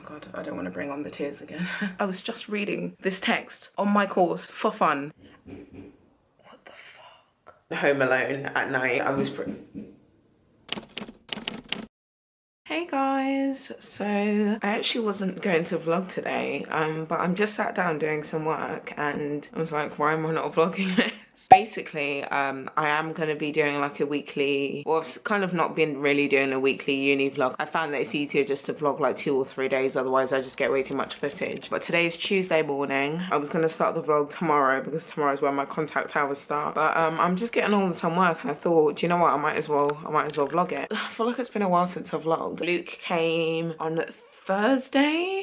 God, I don't want to bring on the tears again. I was just reading this text on my course for fun. What the fuck? Home alone at night, I was Hey guys, so I actually wasn't going to vlog today, but I'm just sat down doing some work and I was like, why am I not vlogging this? Basically, I am going to be doing like a weekly, well, I've kind of not been really doing a weekly uni vlog. I found that it's easier just to vlog like 2 or 3 days, otherwise I just get way too much footage. But today's Tuesday morning. I was going to start the vlog tomorrow because tomorrow's when my contact hours start. But I'm just getting on with some work and I thought, do you know what, I might as well vlog it. I feel like it's been a while since I've vlogged. Luke came on Thursday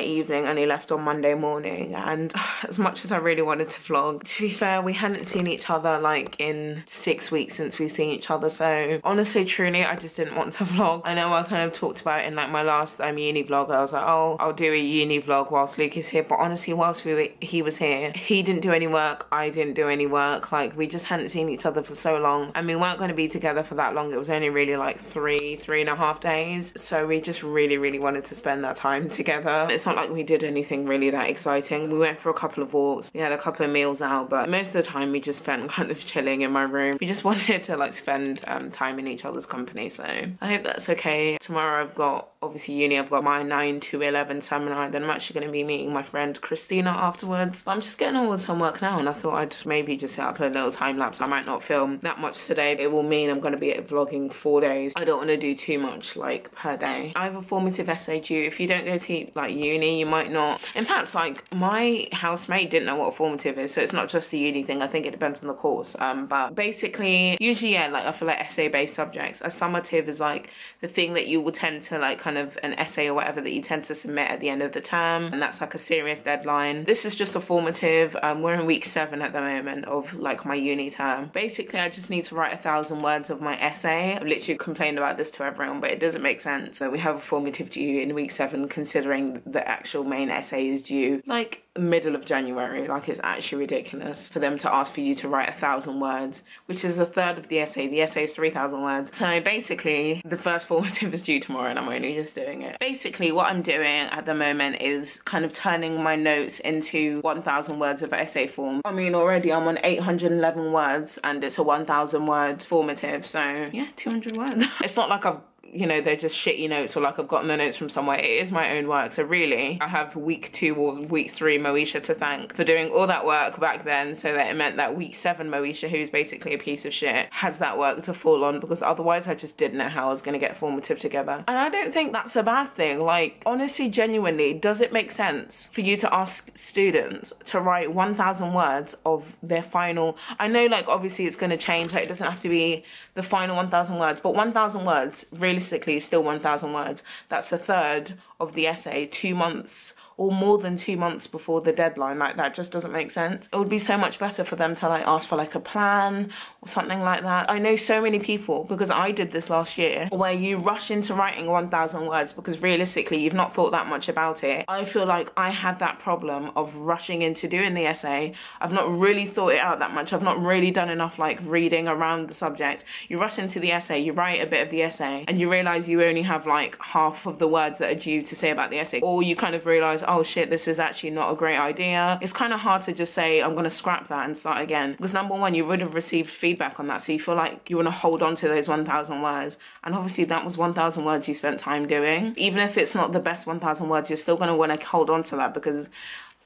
evening and he left on Monday morning, and as much as I really wanted to vlog, to be fair, we hadn't seen each other like in 6 weeks since we've seen each other, so honestly truly I just didn't want to vlog. I know I kind of talked about it in like my last uni vlog. I was like, oh, I'll do a uni vlog whilst Luke is here, but honestly whilst he was here, he didn't do any work, I didn't do any work. Like, we just hadn't seen each other for so long and we weren't going to be together for that long. It was only really like three and a half days, so we just really wanted to spend that time together. It's not like we did anything really that exciting. We went for a couple of walks, we had a couple of meals out, but most of the time we just spent kind of chilling in my room. We just wanted to like spend time in each other's company, so I hope that's okay. Tomorrow I've got, obviously uni, I've got my 9 to 11 seminar, then I'm actually going to be meeting my friend Christina afterwards. But I'm just getting on with some work now and I thought I'd maybe just set up a little time lapse. I might not film that much today. It will mean I'm going to be vlogging 4 days. I don't want to do too much like per day. I have a formative essay due. If you don't go to like uni, you might not. In fact, like my housemate didn't know what a formative is, so it's not just a uni thing. I think it depends on the course. But basically, usually, yeah, like I feel like essay-based subjects. A summative is like the thing that you will tend to like kind of an essay or whatever that you tend to submit at the end of the term, and that's like a serious deadline. This is just a formative. We're in week 7 at the moment of like my uni term. Basically, I just need to write 1,000 words of my essay. I've literally complained about this to everyone, but it doesn't make sense. So we have a formative due in week 7, considering the actual main essay is due like middle of January. Like, it's actually ridiculous for them to ask for you to write 1,000 words, which is a third of the essay. The essay is 3,000 words. So basically the first formative is due tomorrow and I'm only just doing it. Basically what I'm doing at the moment is kind of turning my notes into 1,000 words of essay form. I mean, already I'm on 811 words and it's a 1,000 word formative, so yeah, 200 words. It's not like I've, you know, they're just shitty notes or like I've gotten the notes from somewhere. It is my own work. So really, I have week 2 or week 3 Moesha to thank for doing all that work back then, so that it meant that week 7 Moesha, who's basically a piece of shit, has that work to fall on, because otherwise I just didn't know how I was going to get formative together. And I don't think that's a bad thing. Like, honestly, genuinely, does it make sense for you to ask students to write 1,000 words of their final, I know like obviously it's going to change, like it doesn't have to be the final 1,000 words, but 1,000 words realistically is still 1,000 words. That's a third of the essay, 2 months or more than 2 months before the deadline. Like, that just doesn't make sense. It would be so much better for them to like ask for like a plan or something like that. I know so many people, because I did this last year, where you rush into writing 1,000 words because realistically you've not thought that much about it. I feel like I had that problem of rushing into doing the essay. I've not really thought it out that much. I've not really done enough like reading around the subject. You rush into the essay, you write a bit of the essay and you realise you only have like half of the words that are due to say about the essay, or you kind of realise, oh shit, this is actually not a great idea. It's kind of hard to just say, I'm going to scrap that and start again, because number one, you would have received feedback on that, so you feel like you want to hold on to those 1,000 words, and obviously that was 1,000 words you spent time doing. Even if it's not the best 1,000 words, you're still going to want to hold on to that, because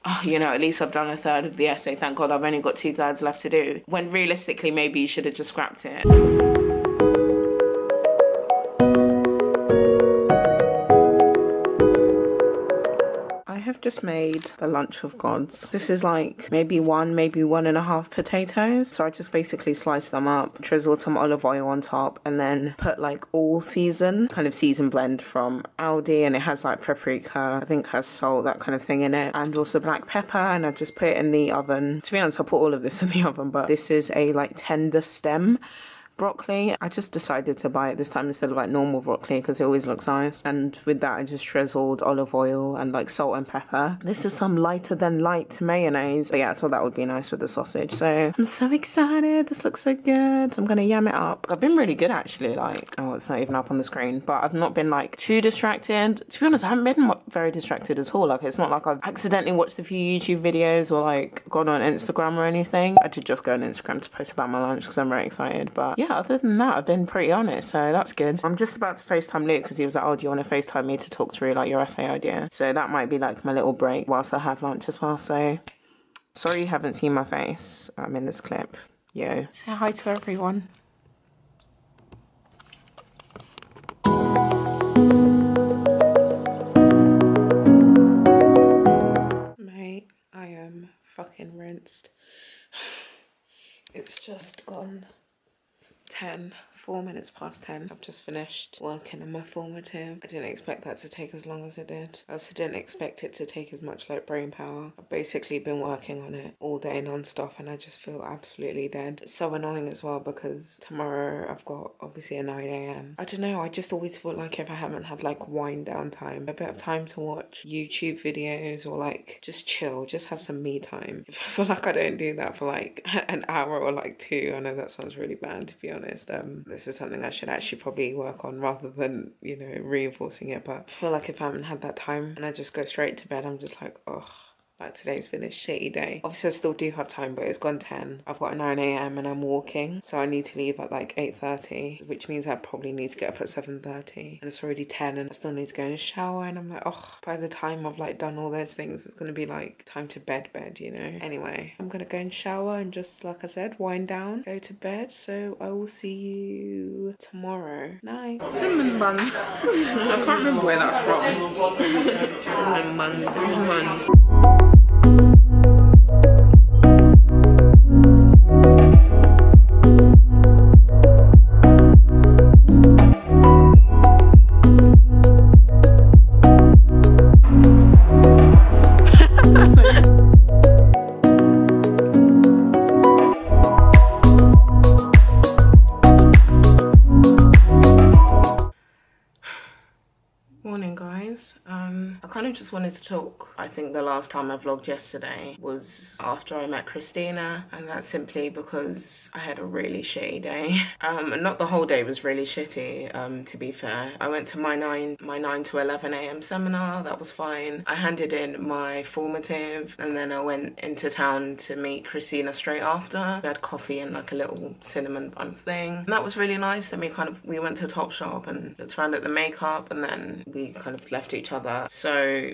oh, you know, at least I've done a third of the essay, thank God. I've only got 2/3 left to do, when realistically maybe you should have just scrapped it. I have just made the lunch of gods. This is like maybe 1.5 potatoes. So I just basically sliced them up, drizzled some olive oil on top, and then put like all season, kind of season blend from Aldi, and it has like paprika, I think has salt, that kind of thing in it, and also black pepper, and I just put it in the oven. To be honest, I'll put all of this in the oven, but this is a like tender stem broccoli. I just decided to buy it this time instead of like normal broccoli because it always looks nice. And with that, I just drizzled olive oil and like salt and pepper. This is some lighter than light mayonnaise. But yeah, I thought that would be nice with the sausage. So I'm so excited. This looks so good. I'm gonna yam it up. I've been really good actually. Like, oh, it's not even up on the screen, but I've not been like too distracted. To be honest, I haven't been very distracted at all. Like, it's not like I've accidentally watched a few YouTube videos or like gone on Instagram or anything. I did just go on Instagram to post about my lunch because I'm very excited. But yeah, other than that, I've been pretty honest, so that's good. I'm just about to FaceTime Luke because he was like, oh, do you want to FaceTime me to talk through like your essay idea? So that might be like my little break whilst I have lunch as well. So sorry you haven't seen my face in this clip. Yo, say hi to everyone. Mate, I am fucking rinsed. It's just gone 4 minutes past 10. I've just finished working on my formative. I didn't expect that to take as long as it did. I also didn't expect it to take as much like brain power. I've basically been working on it all day non-stop and I just feel absolutely dead. It's so annoying as well because tomorrow I've got obviously a 9 AM. I don't know, I just always feel like if I haven't had like wind down time, a bit of time to watch YouTube videos or like just chill, just have some me time. If I feel like I don't do that for like an hour or like 2, I know that sounds really bad to be honest. This is something I should actually probably work on rather than, you know, reinforcing it. But I feel like if I haven't had that time and I just go straight to bed, I'm just like, oh, like today's been a shitty day. Obviously I still do have time, but it's gone 10. I've got a 9 AM and I'm walking, so I need to leave at like 8:30, which means I probably need to get up at 7:30, and it's already 10 and I still need to go in a shower, and I'm like, oh, by the time I've like done all those things, it's gonna be like time to bed, you know. Anyway, I'm gonna go and shower and just, like I said, wind down, go to bed. So I will see you tomorrow. Night. Cinnamon bun. I can't remember where that's from. Cinnamon bun, cinnamon bun. Morning guys. I kind of just wanted to talk. I think the last time I vlogged yesterday was after I met Christina, and that's simply because I had a really shitty day. Not the whole day was really shitty, to be fair. I went to my 9 to 11 AM seminar. That was fine. I handed in my formative and then I went into town to meet Christina straight after. We had coffee and like a little cinnamon bun thing, and that was really nice. Then we went to Topshop and looked around at the makeup, and then we kind of left each other. So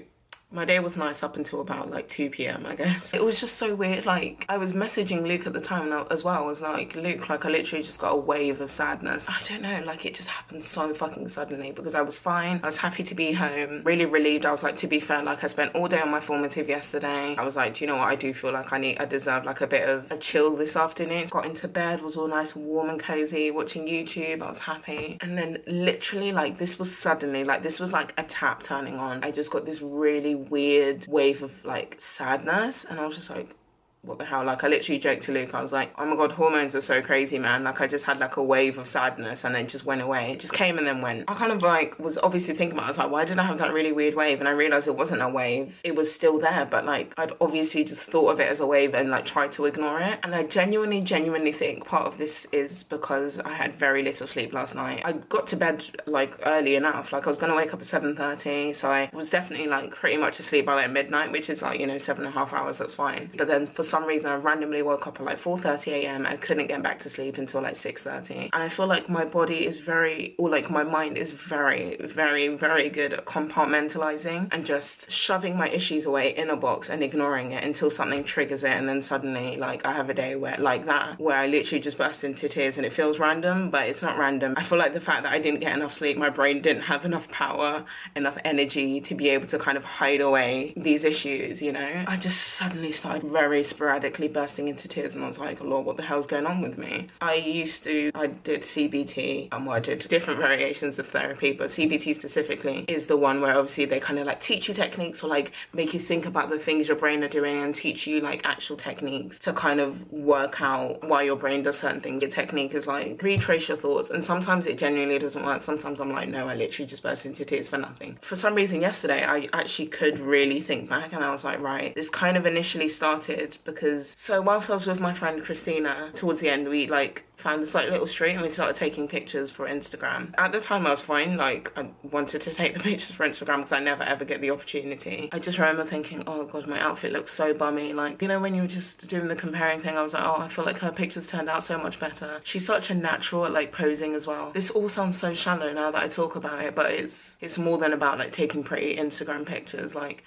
my day was nice up until about like 2 PM, I guess. It was just so weird. Like, I was messaging Luke at the time as well. I was like, Luke, like I literally just got a wave of sadness. I don't know, like it just happened so fucking suddenly because I was fine. I was happy to be home, really relieved. I was like, to be fair, like I spent all day on my formative yesterday. I was like, do you know what? I do feel like I deserve like a bit of a chill this afternoon. Got into bed, was all nice and warm and cozy, watching YouTube. I was happy. And then literally like this was suddenly, like this was like a tap turning on. I just got this really weird wave of like sadness, and I was just like, what the hell? Like I literally joked to Luke, I was like, oh my god, hormones are so crazy, man. Like I just had like a wave of sadness and then just went away. It just came and then went. I kind of like was obviously thinking about it. I was like, why did I have that really weird wave? And I realized it wasn't a wave. It was still there, but like I'd obviously just thought of it as a wave and like tried to ignore it. And I genuinely think part of this is because I had very little sleep last night. I got to bed like early enough. Like I was gonna wake up at 7:30, so I was definitely like pretty much asleep by like midnight, which is like, you know, 7.5 hours, that's fine. But then for some reason I randomly woke up at like 4:30 AM. I couldn't get back to sleep until like 6:30, and I feel like my body is my mind is very good at compartmentalizing and just shoving my issues away in a box and ignoring it until something triggers it, and then suddenly like I have a day where I literally just burst into tears, and it feels random, but it's not random. I feel like the fact that I didn't get enough sleep, my brain didn't have enough power, enough energy to be able to kind of hide away these issues, you know. I just suddenly started very sporadically bursting into tears, and I was like, Lord, what the hell's going on with me? I did CBT, well, I did different variations of therapy, but CBT specifically is the one where obviously they kind of like teach you techniques, or like make you think about the things your brain are doing and teach you like actual techniques to kind of work out why your brain does certain things. Your technique is like retrace your thoughts, and sometimes it genuinely doesn't work. Sometimes I'm like, no, I literally just burst into tears for nothing. For some reason yesterday I actually could really think back, and I was like, right, this kind of initially started because, so whilst I was with my friend Christina, towards the end we like found this like little street and we started taking pictures for Instagram. At the time I was fine, like I wanted to take the pictures for Instagram because I never ever get the opportunity. I just remember thinking, oh god, my outfit looks so bummy. Like, you know, when you were just doing the comparing thing, I was like, oh, I feel like her pictures turned out so much better. She's such a natural at like posing as well. This all sounds so shallow now that I talk about it, but it's more than about like taking pretty Instagram pictures. Like,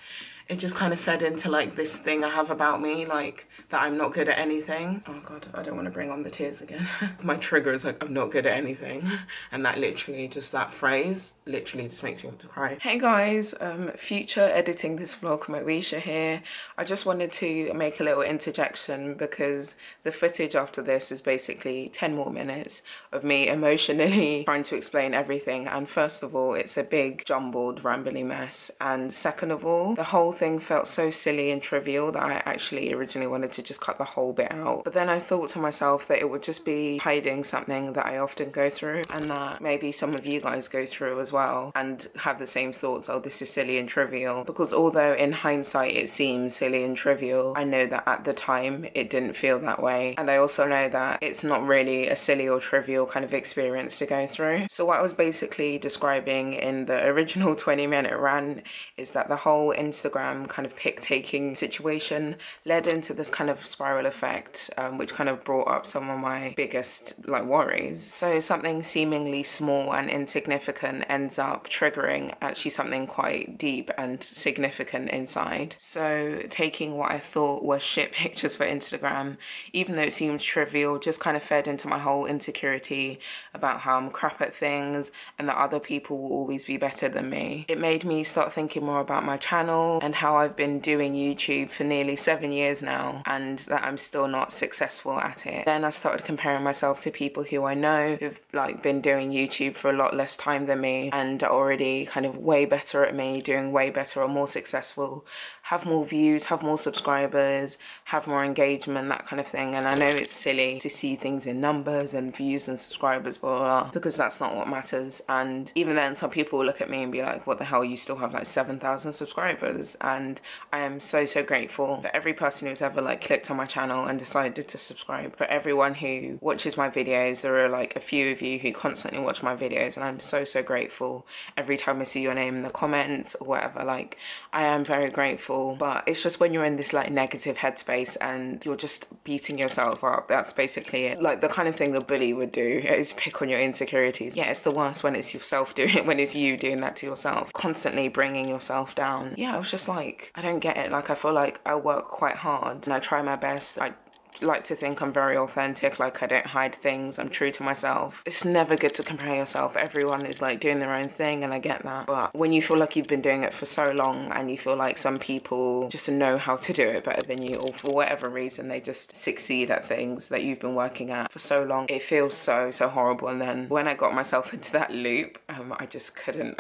it just kind of fed into like this thing I have about me, like that I'm not good at anything. Oh god, I don't want to bring on the tears again. My trigger is like, I'm not good at anything, and that literally, just that phrase literally just makes me want to cry. Hey guys, future editing this vlog, Moesha here. I just wanted to make a little interjection because the footage after this is basically 10 more minutes of me emotionally trying to explain everything. And first of all, it's a big jumbled rambly mess, and second of all, the whole thing felt so silly and trivial that I actually originally wanted to just cut the whole bit out. But then I thought to myself that it would just be hiding something that I often go through, and that maybe some of you guys go through as well and have the same thoughts, oh, this is silly and trivial. Because although in hindsight it seems silly and trivial, I know that at the time it didn't feel that way, and I also know that it's not really a silly or trivial kind of experience to go through. So what I was basically describing in the original 20-minute rant is that the whole Instagram kind of pic taking situation led into this kind of spiral effect, which kind of brought up some of my biggest like worries. So something seemingly small and insignificant ends up triggering actually something quite deep and significant inside. So taking what I thought were shit pictures for Instagram, even though it seems trivial, just kind of fed into my whole insecurity about how I'm crap at things and that other people will always be better than me. It made me start thinking more about my channel and how I've been doing YouTube for nearly 7 years now, and that I'm still not successful at it. Then I started comparing myself to people who I know who've like been doing YouTube for a lot less time than me and are already kind of way better at me, doing way better or more successful, have more views, have more subscribers, have more engagement, that kind of thing. And I know it's silly to see things in numbers and views and subscribers, blah, blah, blah, because that's not what matters. And even then, some people will look at me and be like, what the hell, you still have like 7,000 subscribers? And I am so grateful for every person who's ever like clicked on my channel and decided to subscribe. For everyone who watches my videos, there are like a few of you who constantly watch my videos, and I'm so grateful every time I see your name in the comments or whatever. Like, I am very grateful. But it's just when you're in this like negative headspace and you're just beating yourself up, that's basically it. Like the kind of thing the bully would do is pick on your insecurities. Yeah, it's the worst when it's yourself doing it, when it's you doing that to yourself, constantly bringing yourself down. Yeah, I was just like, I don't get it. Like, I feel like I work quite hard and I try my best. I like to think I'm very authentic, like I don't hide things, I'm true to myself. It's never good to compare yourself. Everyone is like doing their own thing, and I get that. But when you feel like you've been doing it for so long and you feel like some people just know how to do it better than you, or for whatever reason they just succeed at things that you've been working at for so long, it feels so horrible. And then when I got myself into that loop, I just couldn't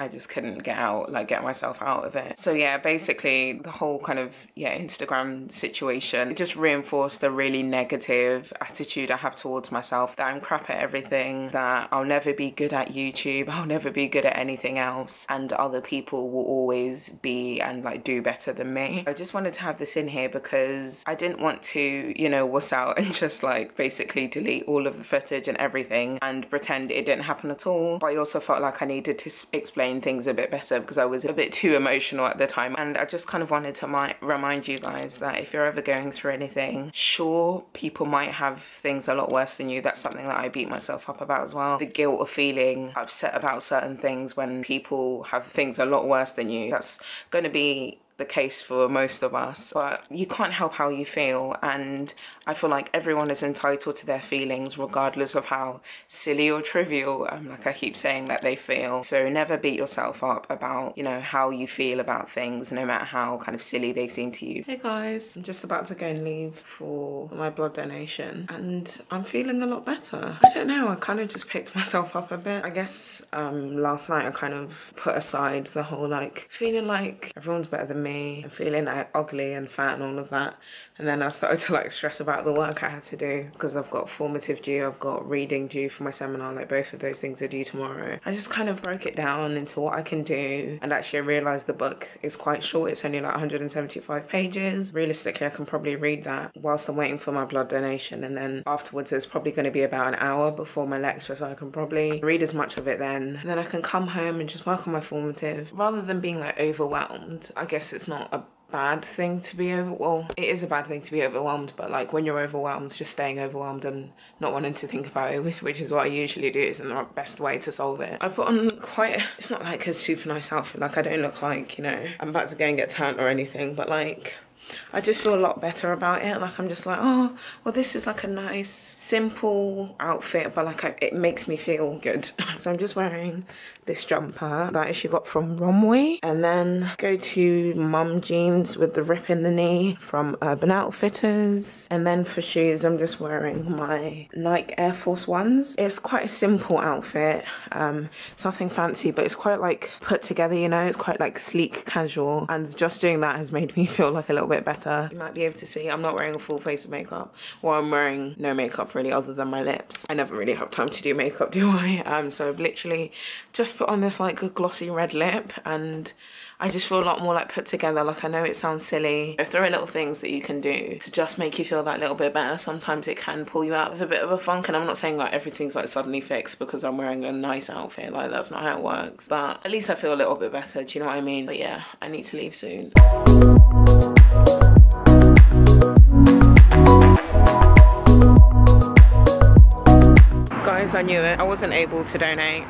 get myself out of it. So yeah, basically the whole kind of Instagram situation, it just reinforced the really negative attitude I have towards myself, that I'm crap at everything, that I'll never be good at YouTube, I'll never be good at anything else, and other people will always be and like do better than me. I just wanted to have this in here because I didn't want to, you know, wuss out and just like basically delete all of the footage and everything and pretend it didn't happen at all. But I also felt like I needed to explain things a bit better because I was a bit too emotional at the time. And I just kind of wanted to remind you guys that if you're ever going through anything, sure, people might have things a lot worse than you. That's something that I beat myself up about as well. The guilt of feeling upset about certain things when people have things a lot worse than you. That's going to be the case for most of us, but you can't help how you feel, and I feel like everyone is entitled to their feelings regardless of how silly or trivial, like I keep saying, that they feel. So never beat yourself up about, you know, how you feel about things, no matter how kind of silly they seem to you. Hey guys, I'm just about to go and leave for my blood donation, and I'm feeling a lot better. I don't know, I kind of just picked myself up a bit. I guess last night I kind of put aside the whole like feeling like everyone's better than me and feeling like ugly and fat and all of that, and then I started to like stress about the work I had to do because I've got formative due, I've got reading due for my seminar, like both of those things are due tomorrow. I just kind of broke it down into what I can do, and actually I realised the book is quite short. It's only like 175 pages. Realistically I can probably read that whilst I'm waiting for my blood donation, and then afterwards there's probably going to be about an hour before my lecture, so I can probably read as much of it then, and then I can come home and just work on my formative rather than being like overwhelmed. I guess it's not a bad thing to be well, it is a bad thing to be overwhelmed, but like when you're overwhelmed, just staying overwhelmed and not wanting to think about it, which is what I usually do, isn't the best way to solve it. I put on it's not like a super nice outfit, like I don't look like, you know, I'm about to go and get tanned or anything, but like I just feel a lot better about it. Like I'm just like, oh, well this is like a nice simple outfit, but like it makes me feel good. So I'm just wearing this jumper that I actually got from Romwe, and then go to mum jeans with the rip in the knee from Urban Outfitters, and then for shoes I'm just wearing my Nike Air Force Ones. It's quite a simple outfit, it's nothing fancy, but it's quite like put together, you know, it's quite like sleek casual, and just doing that has made me feel like a little bit better. You might be able to see I'm not wearing a full face of makeup, or I'm wearing no makeup really other than my lips. I never really have time to do makeup, do I? So I've literally just put on this like a glossy red lip, and I just feel a lot more like put together. Like I know it sounds silly, if there are little things that you can do to just make you feel that little bit better, sometimes it can pull you out of a bit of a funk. And I'm not saying like everything's like suddenly fixed because I'm wearing a nice outfit, like that's not how it works, but at least I feel a little bit better, do you know what I mean? But yeah, I need to leave soon. Guys, I knew it, I wasn't able to donate.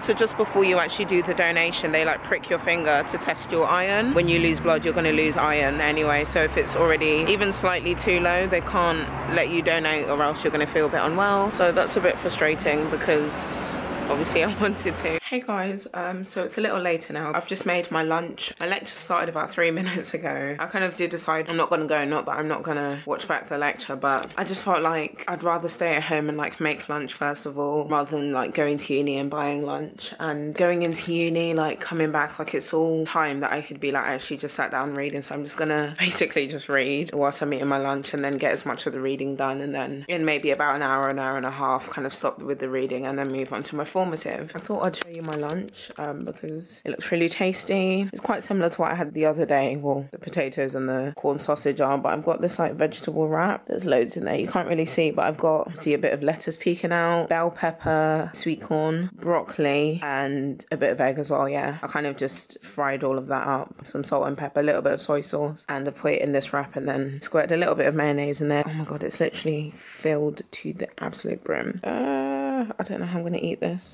So just before you actually do the donation, they like prick your finger to test your iron. When you lose blood, you're going to lose iron anyway, so if it's already even slightly too low, they can't let you donate, or else you're going to feel a bit unwell. So that's a bit frustrating because obviously I wanted to. Hey guys, so it's a little later now. I've just made my lunch. My lecture started about 3 minutes ago. I kind of did decide I'm not gonna go, not that I'm not gonna watch back the lecture, but I just felt like I'd rather stay at home and like make lunch first of all, rather than like going to uni and buying lunch. And going into uni, like coming back, like it's all time that I could be like, I actually just sat down reading, so I'm just gonna basically just read whilst I'm eating my lunch, and then get as much of the reading done, and then in maybe about an hour and a half, kind of stop with the reading and then move on to my formative. I thought I'd show you my lunch because it looks really tasty. It's quite similar to what I had the other day. Well, the potatoes and the corn sausage are, but I've got this like vegetable wrap. There's loads in there. You can't really see, but I've got, see a bit of lettuce peeking out, bell pepper, sweet corn, broccoli, and a bit of egg as well, yeah. I kind of just fried all of that up. Some salt and pepper, a little bit of soy sauce, and I put it in this wrap and then squirted a little bit of mayonnaise in there. Oh my god, it's literally filled to the absolute brim. I don't know how I'm gonna eat this.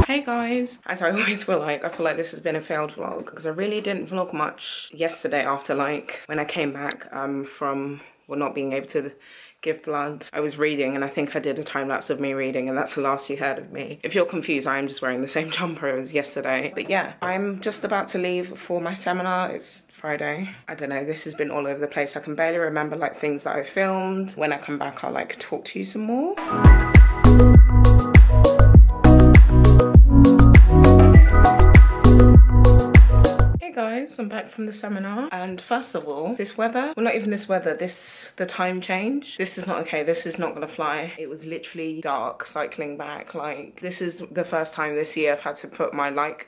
Hey guys, as I always feel like, I feel like this has been a failed vlog because I really didn't vlog much yesterday after like when I came back from not being able to give blood. I was reading, and I think I did a time lapse of me reading, and that's the last you heard of me. If you're confused, I am just wearing the same jumper as yesterday. But yeah, I'm just about to leave for my seminar. It's Friday. I don't know, this has been all over the place. I can barely remember like things that I filmed. When I come back, I'll like talk to you some more. Hey guys, I'm back from the seminar, and first of all, this weather, well not even this weather, the time change, this is not okay, this is not gonna fly. It was literally dark cycling back. Like this is the first time this year I've had to put my bikes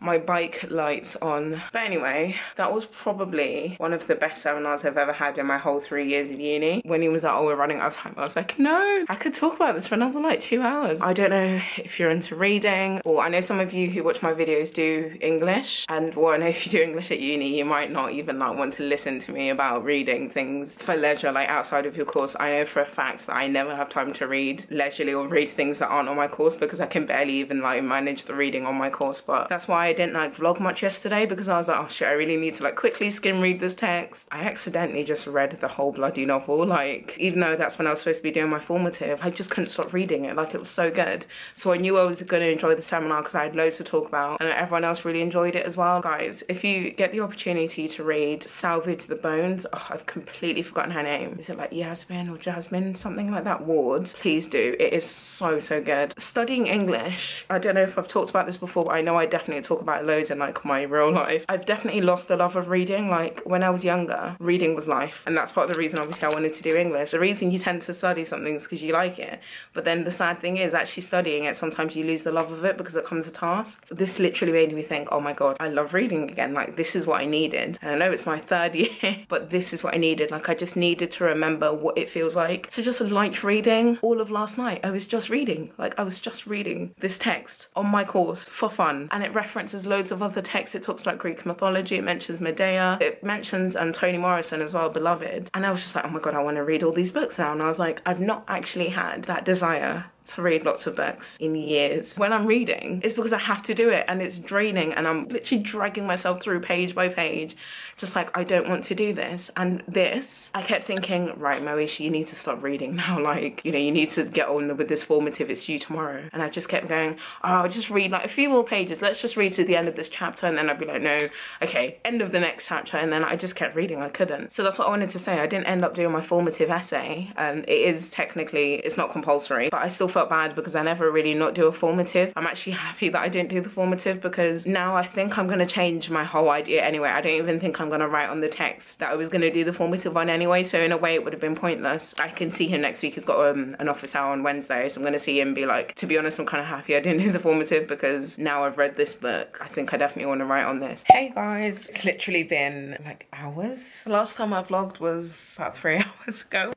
my bike lights on. But anyway, that was probably one of the best seminars I've ever had in my whole 3 years of uni. When he was like, oh, we're running out of time, I was like, no, I could talk about this for another like 2 hours. I don't know if you're into reading, or I know some of you who watch my videos do English, and well, I know if you do English at uni, you might not even like want to listen to me about reading things for leisure, like outside of your course. I know for a fact that I never have time to read leisurely or read things that aren't on my course, because I can barely even like manage the reading on my course. But that's why I didn't like vlog much yesterday, because I was like, oh shit, I really need to like quickly skim read this text. I accidentally just read the whole bloody novel, like even though that's when I was supposed to be doing my formative, I just couldn't stop reading it. Like it was so good. So I knew I was going to enjoy the seminar because I had loads to talk about, and everyone else really enjoyed it as well. Guys, if you get the opportunity to read Salvage the Bones, oh, I've completely forgotten her name. Is it like Yasmin or Jasmine, something like that, Ward? Please do. It is so good. Studying English, I don't know if I've talked about this before, but I know I definitely talk about it loads in like my real life. I've definitely lost the love of reading. Like when I was younger, reading was life, and that's part of the reason obviously I wanted to do English. The reason you tend to study something is because you like it, but then the sad thing is actually studying it, sometimes you lose the love of it because it becomes a task. This literally made me think, oh my god, I love reading again. Like this is what I needed, and I know it's my 3rd year but this is what I needed. Like I just needed to remember what it feels like to just like reading. All of last night I was just reading, like I was just reading this text on my course for fun, and it references loads of other texts. It talks about Greek mythology, it mentions Medea, it mentions Toni Morrison as well, beloved, and I was just like, oh my god, I want to read all these books now. And I was like, I've not actually had that desire to read lots of books in years. When I'm reading, it's because I have to do it, and it's draining, and I'm literally dragging myself through page by page, just like, I don't want to do this. And this, I kept thinking, right, Moesha, you need to stop reading now. Like, you know, you need to get on with this formative, it's due tomorrow. And I just kept going, oh, I'll just read like a few more pages, let's just read to the end of this chapter. And then I'd be like, no, okay, end of the next chapter. And then I just kept reading, I couldn't. So that's what I wanted to say. I didn't end up doing my formative essay, and it is technically, it's not compulsory, but I still felt bad because I never really not do a formative. I'm actually happy that I didn't do the formative, because now I think I'm going to change my whole idea anyway. I don't even think I'm going to write on the text that I was going to do the formative on anyway, so in a way it would have been pointless. I can see him next week. He's got an office hour on Wednesday, so I'm going to see him and be like, to be honest, I'm kind of happy I didn't do the formative, because now I've read this book, I think I definitely want to write on this. Hey guys, it's literally been like hours. The last time I vlogged was about 3 hours ago.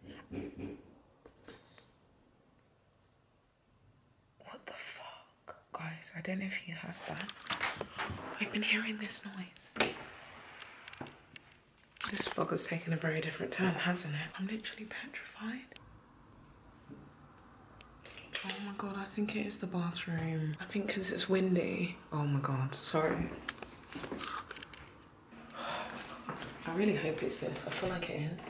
Guys, I don't know if you heard that. I've been hearing this noise. This vlog has taken a very different turn, hasn't it? I'm literally petrified. Oh my god, I think it is the bathroom. I think because it's windy. Oh my god, sorry. Oh my god. I really hope it's this. I feel like it is.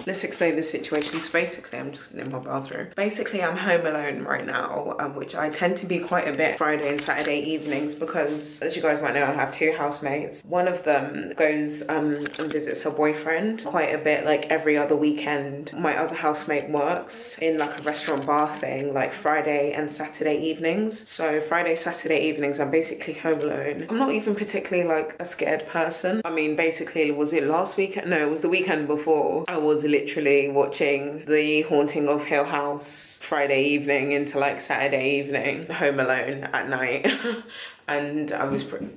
Let's explain the situation. So basically, I'm just in my bathroom. Basically, I'm home alone right now, which I tend to be quite a bit Friday and Saturday evenings, because as you guys might know, I have 2 housemates. One of them goes and visits her boyfriend quite a bit, like every other weekend. My other housemate works in like a restaurant bar thing, like Friday and Saturday evenings. So Friday, Saturday evenings, I'm basically home alone. I'm not even particularly like a scared person. I mean, basically, was it last weekend? No, it was the weekend before. I was literally watching The Haunting of Hill House Friday evening into like Saturday evening, home alone at night. And I was wait, no,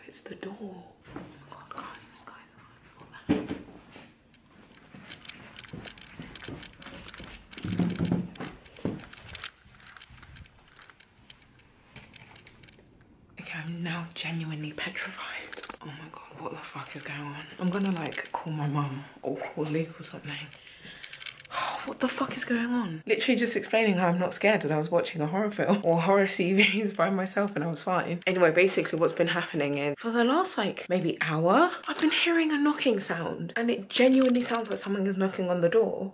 it's the door. Oh my god, guys, okay, I'm now genuinely petrified. Oh my god, what the fuck is going on? I'm gonna like call my mum or call Luke or something. What the fuck is going on? Literally just explaining how I'm not scared and I was watching a horror film or horror series by myself and I was fine. Anyway, basically what's been happening is for the last like maybe hour, I've been hearing a knocking sound, and it genuinely sounds like someone is knocking on the door.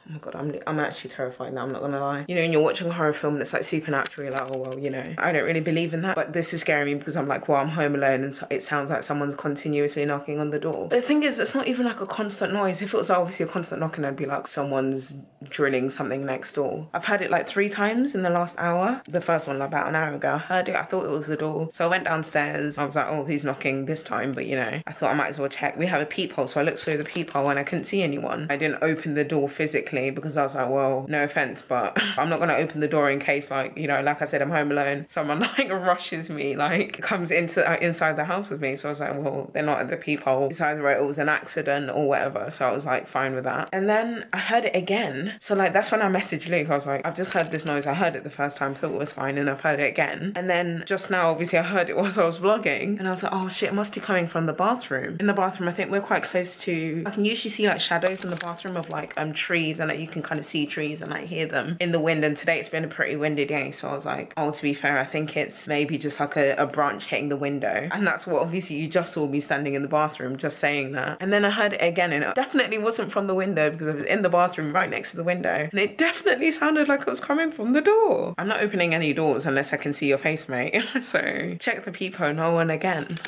Oh my god, I'm actually terrified now, I'm not gonna lie. You know, when you're watching a horror film and it's like supernatural, you're like, oh well, you know, I don't really believe in that. But this is scaring me because I'm like, well, I'm home alone and so it sounds like someone's continuously knocking on the door. The thing is, it's not even like a constant noise. If it was obviously a constant knocking, I'd be like, someone's drilling something next door. I've had it like 3 times in the last hour. The first one about an hour ago, I heard it, I thought it was the door. So I went downstairs, I was like, oh, who's knocking this time? But you know, I thought I might as well check. We have a peephole, so I looked through the peephole and I couldn't see anyone. I didn't open the door physically quickly because I was like, well, no offense, but I'm not gonna open the door in case, like, you know, like I said, I'm home alone, someone like rushes me, like comes inside the house with me. So I was like, well, they're not at the peephole, it's either it was an accident or whatever. So I was like fine with that. And then I heard it again, so like that's when I messaged Luke. I was like, I've just heard this noise, I heard it the first time, thought it was fine, and I've heard it again. And then just now obviously I heard it whilst I was vlogging, and I was like, oh shit, it must be coming from the bathroom. In the bathroom, I think we're quite close to, I can usually see like shadows in the bathroom of like trees, and like you can kind of see trees and like hear them in the wind. And today it's been a pretty windy day, so I was like, oh, to be fair, I think it's maybe just like a branch hitting the window. And that's what obviously you just saw me standing in the bathroom just saying that. And then I heard it again, and it definitely wasn't from the window because I was in the bathroom right next to the window, and it definitely sounded like it was coming from the door. I'm not opening any doors unless I can see your face, mate. So check the peephole, no one again.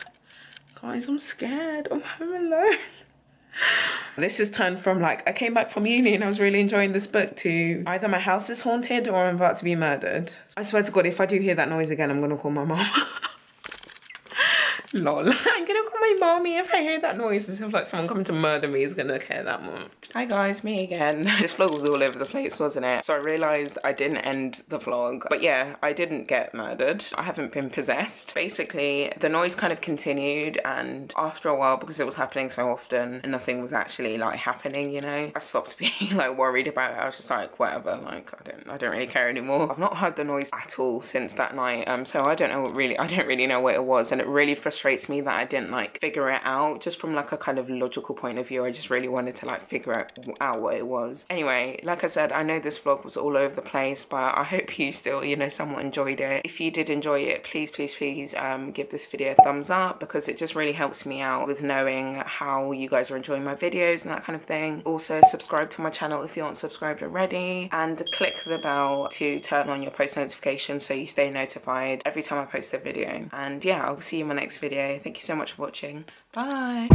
Guys, I'm scared, I'm home alone. This has turned from like, I came back from uni and I was really enjoying this book, to either my house is haunted or I'm about to be murdered. I swear to God, if I do hear that noise again, I'm gonna call my mom. Lol. I'm gonna call my mommy if I hear that noise, as if like someone coming to murder me is gonna care that much. Hi guys, me again. This vlog was all over the place, wasn't it? So I realised I didn't end the vlog, but yeah, I didn't get murdered. I haven't been possessed. Basically, the noise kind of continued, and after a while, because it was happening so often and nothing was actually like happening, you know, I stopped being like worried about it. I was just like, whatever, like I don't really care anymore. I've not heard the noise at all since that night, so I don't really know what it was, and it really frustrates me that I didn't like figure it out just from like a kind of logical point of view. I just really wanted to like figure out what it was. Anyway, like I said, I know this vlog was all over the place, but I hope you still, you know, somewhat enjoyed it. If you did enjoy it, please give this video a thumbs up, because it just really helps me out with knowing how you guys are enjoying my videos and that kind of thing. Also, subscribe to my channel if you aren't subscribed already, and click the bell to turn on your post notifications so you stay notified every time I post a video. And yeah, I'll see you in my next video. Thank you so much for watching. Bye.